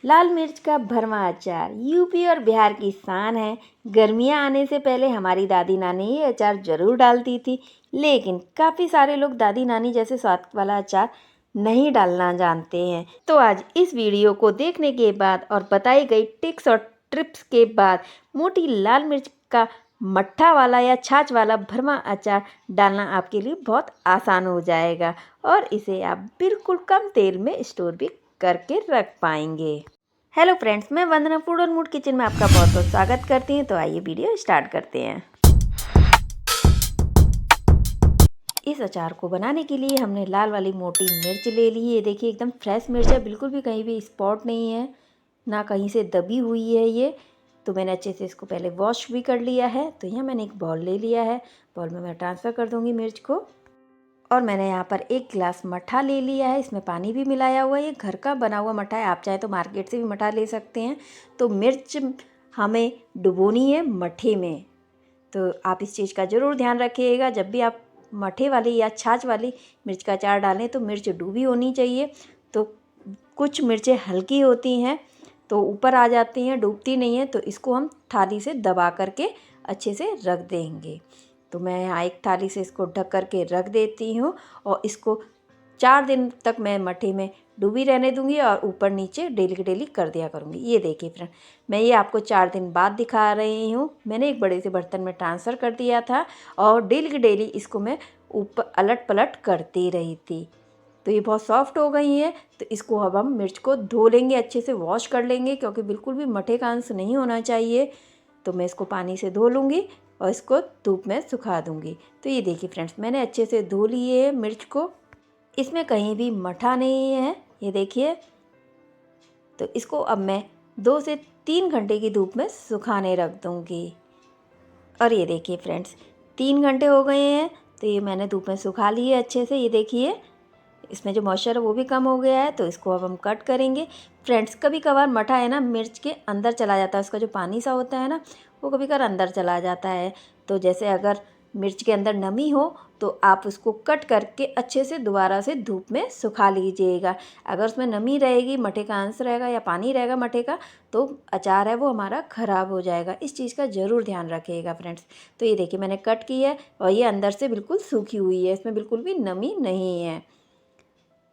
लाल मिर्च का भरवा अचार यूपी और बिहार की शान है। गर्मियाँ आने से पहले हमारी दादी नानी ये अचार ज़रूर डालती थी, लेकिन काफ़ी सारे लोग दादी नानी जैसे स्वाद वाला अचार नहीं डालना जानते हैं। तो आज इस वीडियो को देखने के बाद और बताई गई टिप्स और ट्रिप्स के बाद मोटी लाल मिर्च का मट्ठा वाला या छाछ वाला भरवा अचार डालना आपके लिए बहुत आसान हो जाएगा और इसे आप बिल्कुल कम तेल में स्टोर भी करके रख पाएंगे। हेलो फ्रेंड्स, मैं वंदना फूड और मूड किचन में आपका बहुत बहुत स्वागत करती हूँ। तो आइए वीडियो स्टार्ट करते हैं। इस अचार को बनाने के लिए हमने लाल वाली मोटी मिर्च ले ली है। ये देखिए एकदम फ्रेश मिर्च है, बिल्कुल भी कहीं भी स्पॉट नहीं है, ना कहीं से दबी हुई है ये। तो मैंने अच्छे से इसको पहले वॉश भी कर लिया है। तो यहाँ मैंने एक बॉल ले लिया है, बॉल में मैं ट्रांसफ़र कर दूँगी मिर्च को। और मैंने यहाँ पर 1 गिलास मट्ठा ले लिया है, इसमें पानी भी मिलाया हुआ है। ये घर का बना हुआ मट्ठा है, आप चाहे तो मार्केट से भी मट्ठा ले सकते हैं। तो मिर्च हमें डुबोनी है मट्ठे में, तो आप इस चीज़ का ज़रूर ध्यान रखिएगा। जब भी आप मट्ठे वाली या छाछ वाली मिर्च का अचार डालें तो मिर्च डूबी होनी चाहिए। तो कुछ मिर्चें हल्की होती हैं तो ऊपर आ जाती हैं, डूबती नहीं है, तो इसको हम थाली से दबा करके अच्छे से रख देंगे। तो मैं यहाँ एक थाली से इसको ढक करके रख देती हूँ और इसको 4 दिन तक मैं मट्ठे में डूबी रहने दूंगी और ऊपर नीचे डेली की डेली कर दिया करूँगी। ये देखिए फ्रेंड, मैं ये आपको 4 दिन बाद दिखा रही हूँ। मैंने एक बड़े से बर्तन में ट्रांसफ़र कर दिया था और डेली की डेली इसको मैं ऊपर अलट पलट करती रही थी। तो ये बहुत सॉफ्ट हो गई है। तो इसको अब हम मिर्च को धो लेंगे, अच्छे से वॉश कर लेंगे, क्योंकि बिल्कुल भी मट्ठे का अंश नहीं होना चाहिए। तो मैं इसको पानी से धो लूँगी और इसको धूप में सुखा दूँगी। तो ये देखिए फ्रेंड्स, मैंने अच्छे से धो लिए है मिर्च को, इसमें कहीं भी मट्ठा नहीं है, ये देखिए। तो इसको अब मैं 2 से 3 घंटे की धूप में सुखाने रख दूँगी। और ये देखिए फ्रेंड्स, 3 घंटे हो गए हैं। तो ये मैंने धूप में सुखा ली है अच्छे से। ये देखिए इसमें जो मॉइस्चर है वो भी कम हो गया है। तो इसको अब हम कट करेंगे। फ्रेंड्स, कभी कभार मट्ठा है ना मिर्च के अंदर चला जाता है, उसका जो पानी सा होता है ना वो कभी कभार अंदर चला जाता है। तो जैसे अगर मिर्च के अंदर नमी हो तो आप उसको कट करके अच्छे से दोबारा से धूप में सुखा लीजिएगा। अगर उसमें नमी रहेगी, मट्ठे का अंश रहेगा या पानी रहेगा मट्ठे का, तो अचार है वो हमारा ख़राब हो जाएगा। इस चीज़ का ज़रूर ध्यान रखिएगा फ्रेंड्स। तो ये देखिए मैंने कट की है और ये अंदर से बिल्कुल सूखी हुई है, इसमें बिल्कुल भी नमी नहीं है।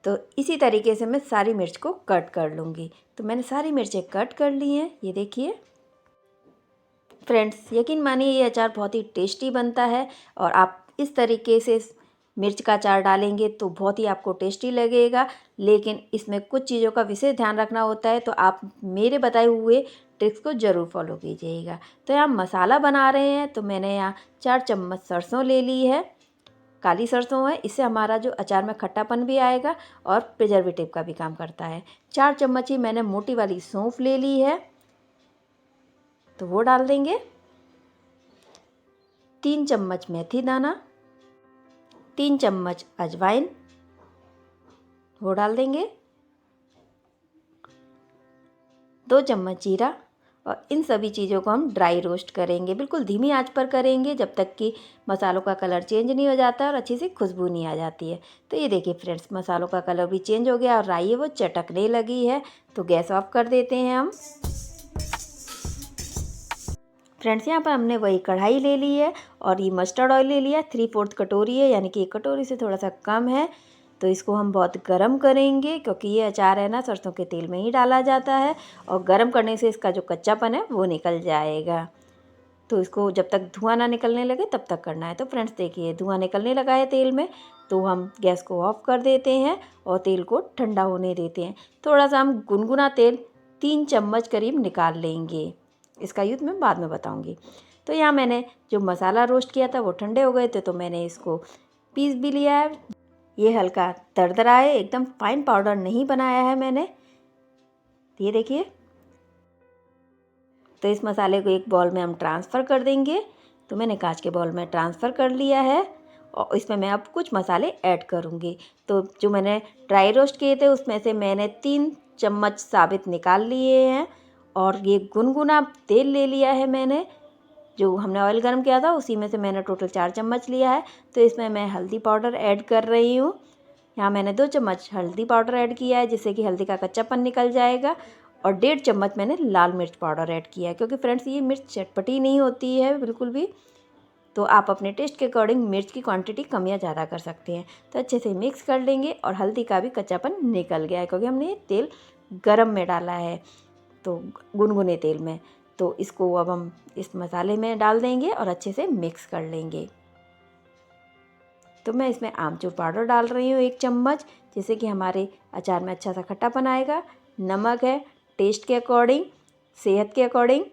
तो इसी तरीके से मैं सारी मिर्च को कट कर लूँगी। तो मैंने सारी मिर्चें कट कर ली हैं, ये देखिए फ्रेंड्स। यकीन मानिए ये अचार बहुत ही टेस्टी बनता है और आप इस तरीके से मिर्च का अचार डालेंगे तो बहुत ही आपको टेस्टी लगेगा। लेकिन इसमें कुछ चीज़ों का विशेष ध्यान रखना होता है, तो आप मेरे बताए हुए ट्रिक्स को ज़रूर फॉलो कीजिएगा। तो यहाँ मसाला बना रहे हैं, तो मैंने यहाँ 4 चम्मच सरसों ले ली है, काली सरसों है। इससे हमारा जो अचार में खट्टापन भी आएगा और प्रिजर्वेटिव का भी काम करता है। 4 चम्मच ही मैंने मोटी वाली सौंफ ले ली है, तो वो डाल देंगे। 3 चम्मच मेथी दाना, 3 चम्मच अजवाइन, वो डाल देंगे। 2 चम्मच जीरा। और इन सभी चीज़ों को हम ड्राई रोस्ट करेंगे, बिल्कुल धीमी आंच पर करेंगे जब तक कि मसालों का कलर चेंज नहीं हो जाता और अच्छी सी खुशबू नहीं आ जाती है। तो ये देखिए फ्रेंड्स, मसालों का कलर भी चेंज हो गया और राई है वो चटकने लगी है। तो गैस ऑफ कर देते हैं हम। फ्रेंड्स, यहाँ पर हमने वही कढ़ाई ले ली है और ये मस्टर्ड ऑयल ले लिया, 3/4 कटोरी है, यानी कि 1 कटोरी से थोड़ा सा कम है। तो इसको हम बहुत गरम करेंगे, क्योंकि ये अचार है ना सरसों के तेल में ही डाला जाता है और गरम करने से इसका जो कच्चापन है वो निकल जाएगा। तो इसको जब तक धुआं ना निकलने लगे तब तक करना है। तो फ्रेंड्स देखिए धुआं निकलने लगा है तेल में, तो हम गैस को ऑफ कर देते हैं और तेल को ठंडा होने देते हैं। थोड़ा सा हम गुनगुना तेल 3 चम्मच करीब निकाल लेंगे, इसका यूज़ मैं बाद में बताऊंगी। तो यहाँ मैंने जो मसाला रोस्ट किया था वो ठंडे हो गए थे, तो मैंने इसको पीस भी लिया है। ये हल्का दरदरा है, एकदम फाइन पाउडर नहीं बनाया है मैंने, ये देखिए। तो इस मसाले को एक बॉल में हम ट्रांसफ़र कर देंगे। तो मैंने कांच के बॉल में ट्रांसफ़र कर लिया है और इसमें मैं अब कुछ मसाले ऐड करूँगी। तो जो मैंने ड्राई रोस्ट किए थे उसमें से मैंने 3 चम्मच साबित निकाल लिए हैं और ये गुनगुना तेल ले लिया है मैंने, जो हमने ऑयल गर्म किया था उसी में से मैंने टोटल 4 चम्मच लिया है। तो इसमें मैं हल्दी पाउडर ऐड कर रही हूँ। यहाँ मैंने 2 चम्मच हल्दी पाउडर ऐड किया है, जिससे कि हल्दी का कच्चापन निकल जाएगा। और 1.5 चम्मच मैंने लाल मिर्च पाउडर ऐड किया है, क्योंकि फ्रेंड्स ये मिर्च चटपटी नहीं होती है बिल्कुल भी। तो आप अपने टेस्ट के अकॉर्डिंग मिर्च की क्वांटिटी कम या ज़्यादा कर सकते हैं। तो अच्छे से मिक्स कर लेंगे और हल्दी का भी कच्चापन निकल गया है, क्योंकि हमने ये तेल गरम में डाला है, तो गुनगुने तेल में। तो इसको अब हम इस मसाले में डाल देंगे और अच्छे से मिक्स कर लेंगे। तो मैं इसमें आमचूर पाउडर डाल रही हूँ 1 चम्मच, जिससे कि हमारे अचार में अच्छा सा खट्टापन आएगा। नमक है टेस्ट के अकॉर्डिंग, सेहत के अकॉर्डिंग।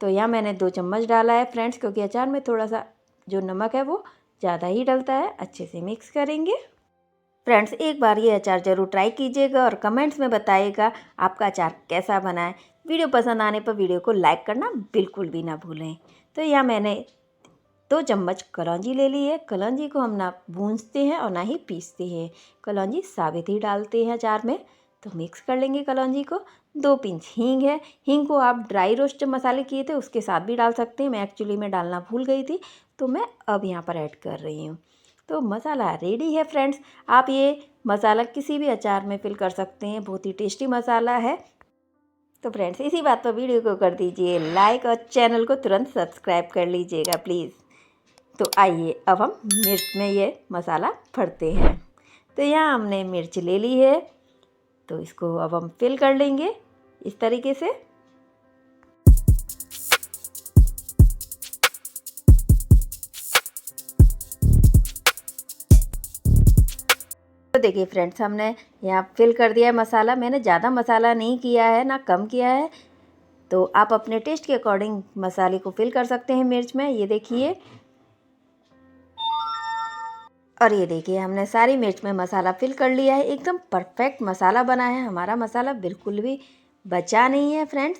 तो यहाँ मैंने 2 चम्मच डाला है फ्रेंड्स, क्योंकि अचार में थोड़ा सा जो नमक है वो ज़्यादा ही डलता है। अच्छे से मिक्स करेंगे। फ्रेंड्स एक बार ये अचार ज़रूर ट्राई कीजिएगा और कमेंट्स में बताइएगा आपका अचार कैसा बना है। वीडियो पसंद आने पर वीडियो को लाइक करना बिल्कुल भी ना भूलें। तो यहाँ मैंने 2 चम्मच कलौंजी ले ली है। कलौंजी को हम ना भूनते हैं और ना ही पीसते हैं, कलौंजी साबित ही डालते हैं अचार में। तो मिक्स कर लेंगे कलौंजी को। 2 पिंच हींग है। हींग को आप ड्राई रोस्ट मसाले किए थे उसके साथ भी डाल सकते हैं, मैं एक्चुअली में डालना भूल गई थी, तो मैं अब यहाँ पर ऐड कर रही हूँ। तो मसाला रेडी है फ्रेंड्स। आप ये मसाला किसी भी अचार में फिल कर सकते हैं, बहुत ही टेस्टी मसाला है। तो फ्रेंड्स इसी बात पर वीडियो को कर दीजिए लाइक और चैनल को तुरंत सब्सक्राइब कर लीजिएगा प्लीज़। तो आइए अब हम मिर्च में ये मसाला भरते हैं। तो यहाँ हमने मिर्च ले ली है, तो इसको अब हम फिल कर लेंगे इस तरीके से। तो देखिए फ्रेंड्स हमने यहाँ फिल कर दिया है मसाला। मैंने ज़्यादा मसाला नहीं किया है ना कम किया है, तो आप अपने टेस्ट के अकॉर्डिंग मसाले को फिल कर सकते हैं मिर्च में। ये देखिए, और ये देखिए हमने सारी मिर्च में मसाला फिल कर लिया है। एकदम परफेक्ट मसाला बना है हमारा। मसाला बिल्कुल भी बचा नहीं है फ्रेंड्स।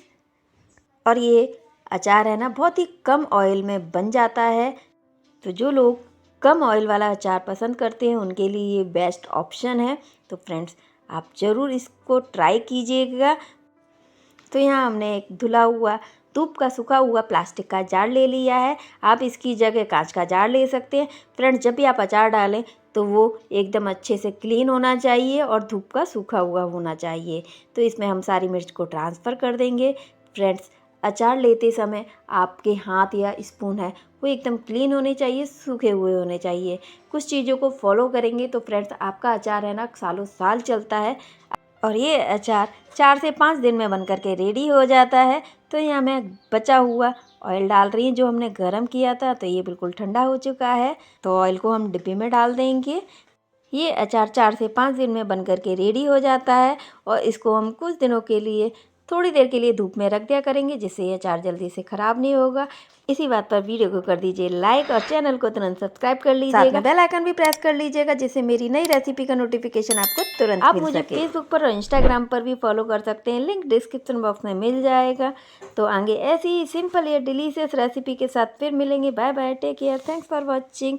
और ये अचार है ना बहुत ही कम ऑयल में बन जाता है। तो जो लोग कम ऑयल वाला अचार पसंद करते हैं उनके लिए ये बेस्ट ऑप्शन है। तो फ्रेंड्स आप ज़रूर इसको ट्राई कीजिएगा। तो यहाँ हमने एक धुला हुआ धूप का सूखा हुआ प्लास्टिक का जार ले लिया है। आप इसकी जगह कांच का जार ले सकते हैं। फ्रेंड्स जब भी आप अचार डालें तो वो एकदम अच्छे से क्लीन होना चाहिए और धूप का सूखा हुआ होना चाहिए। तो इसमें हम सारी मिर्च को ट्रांसफ़र कर देंगे। फ्रेंड्स अचार लेते समय आपके हाथ या स्पून है वो एकदम क्लीन होने चाहिए, सूखे हुए होने चाहिए। कुछ चीज़ों को फॉलो करेंगे तो फ्रेंड्स आपका अचार है ना सालों साल चलता है। और ये अचार 4 से 5 दिन में बनकर के रेडी हो जाता है। तो यहाँ मैं बचा हुआ ऑयल डाल रही हूँ जो हमने गरम किया था। तो ये बिल्कुल ठंडा हो चुका है, तो ऑयल को हम डिब्बे में डाल देंगे। ये अचार 4 से 5 दिन में बनकर के रेडी हो जाता है और इसको हम कुछ दिनों के लिए थोड़ी देर के लिए धूप में रख दिया करेंगे, जिससे ये अचार जल्दी से ख़राब नहीं होगा। इसी बात पर वीडियो को कर दीजिए लाइक और चैनल को तुरंत सब्सक्राइब कर लीजिएगा। बेल आइकन भी प्रेस कर लीजिएगा, जिससे मेरी नई रेसिपी का नोटिफिकेशन आपको तुरंत मिल सके। आप मुझे फेसबुक पर और इंस्टाग्राम पर भी फॉलो कर सकते हैं, लिंक डिस्क्रिप्शन बॉक्स में मिल जाएगा। तो आगे ऐसी ही सिंपल या डिलीशियस रेसिपी के साथ फिर मिलेंगे। Bye bye, take care, thanks for watching.